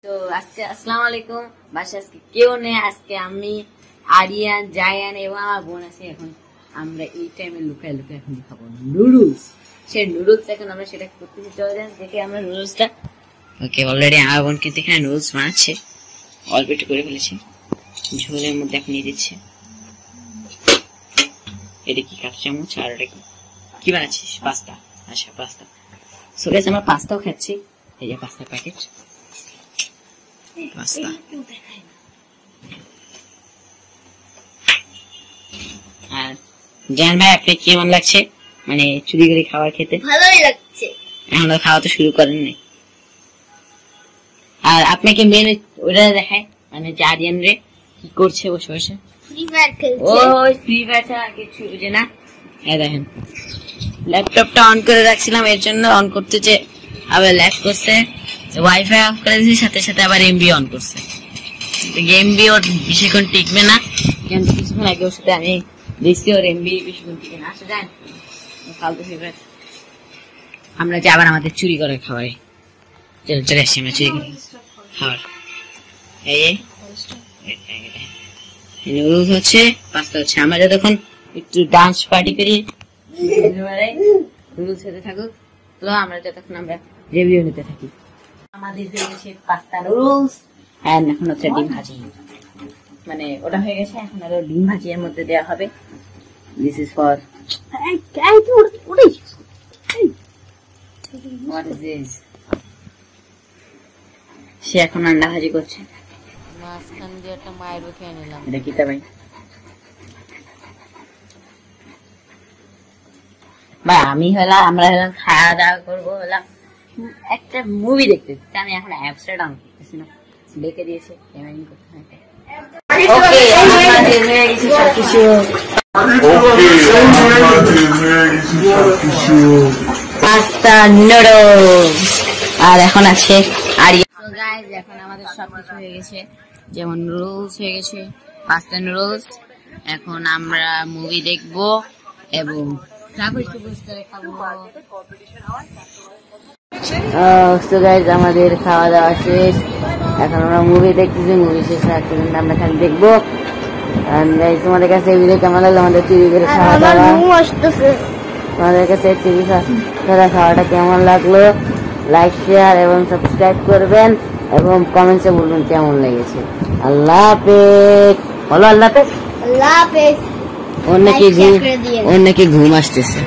তো আজকে আসসালামু আলাইকুম। বাসায় আজকে কেউ নেই, আজকে আমি আরিয়ান জায়ান এবং আমার বোন আছে। এখন আমরা এই টাইমে লুকায় লুকায় এখন খাবো নুডলস। সেই নুডলস এখন আমরা সেটা করতেছি, চলে যান দেখে আমরা নুডলসটা। ওকে, অলরেডি আমার বোন কিন্তু এখানে নুডলস বানাচ্ছে, অল্প একটু করে ফেলেছি, ঝোলের মধ্যে এখন নিয়ে দিচ্ছে। এটা কি কাঁচা চামচ আর এটা কি বানাচ্ছিস? পাস্তা। আচ্ছা পাস্তা। সো গাইস আমরা পাস্তাও খাচ্ছি, এই যে পাস্তার প্যাকেট পাস্তা। আর জান ভাই আপনি কেমন লাগছে মানে চুরি করে খাবার খেতে? ভালোই লাগছে। এখন খাওয়া তো শুরু করেন নাই। আর আপনাকে মেন ওটা দেখায় মানে যে আরিয়ান রে কি করছে বসে বসে? ফ্রি ফায়ার খেলছে। ওই ফ্রি ফায়ার ছাড়া কিছু বুঝে না। এই দেখেন ল্যাপটপটা অন করে রাখছিলাম, এর জন্য অন করতে যে আবার ল্যাগ করছে, ওয়াইফাই অফ করে দিয়েছে, সাথে সাথে আবার এমবি অন করছে। এমবি ওর বেশিক্ষণ টিকবে না, কিন্তু কিছুক্ষণ আগে ওর সাথে আমি দেখছি ওর এমবি বেশিক্ষণ টিকে না। আসলে জানেন ফালতু ফেভারিট আমরা যে আবার আমাদের চুরি করে খাবারে চলে আসছি আমরা চুরি করে খাবার। এই নুডলস হচ্ছে, পাস্তা হচ্ছে। আমরা যতক্ষণ একটু ডান্স পার্টি করি নুডলস খেতে থাকুক, তো আমরা যতক্ষণ আমরা রিভিউ নিতে থাকি। আমাদের হয়ে গেছে পাস্তা নুডলস, আর এখন হচ্ছে ডিম ভাজি, মানে ওটা হয়ে গেছে। এখন আরো ডিম ভাজি এর মধ্যে দেওয়া হবে। This is for what is this? সে এখন আন্ডা ভাজি করছে। মাঝখান দিয়ে একটা মায়ের খেয়ে নিলাম। এটা কি তা ভাই? ভাই আমি হলাম, আমরা হলাম খাওয়া দাওয়া করবো, হলাম একটা মুভি দেখতে। আমি এখন অ্যাপসটা ডাউনলোড করতেছি না, ডেকে দিয়েছে পেমেন্ট করতে হয়। ওকে আমাদের হয়ে গেছে সবকিছু। পাস্তা নুডলস আর এখন আছে আরিয়া। সো গাইস এখন আমাদের সবকিছু হয়ে গেছে, যেমন নুডলস হয়ে গেছে, পাস্তা নুডলস। এখন আমরা মুভি দেখবো এবং আমাদের খাওয়া দাওয়া শেষ। এখন আমরা মুভি দেখতেছি, মুভি শেষ আমরা খালি দেখবো। তোমাদের কাছে এই ভিডিও কেমন লাগলো? আমাদের চুরি করে খাওয়া দাওয়া, তোমাদের কাছে চুরি করে খাওয়াটা কেমন লাগলো? লাইক শেয়ার এবং সাবস্ক্রাইব করবেন এবং কমেন্টসে বলবেন কেমন লেগেছে। আল্লাহ হাফেজ। বলো আল্লাহ হাফেজ। আল্লাহ হাফেজ। ওর নাকি ঘুম আসতেছে।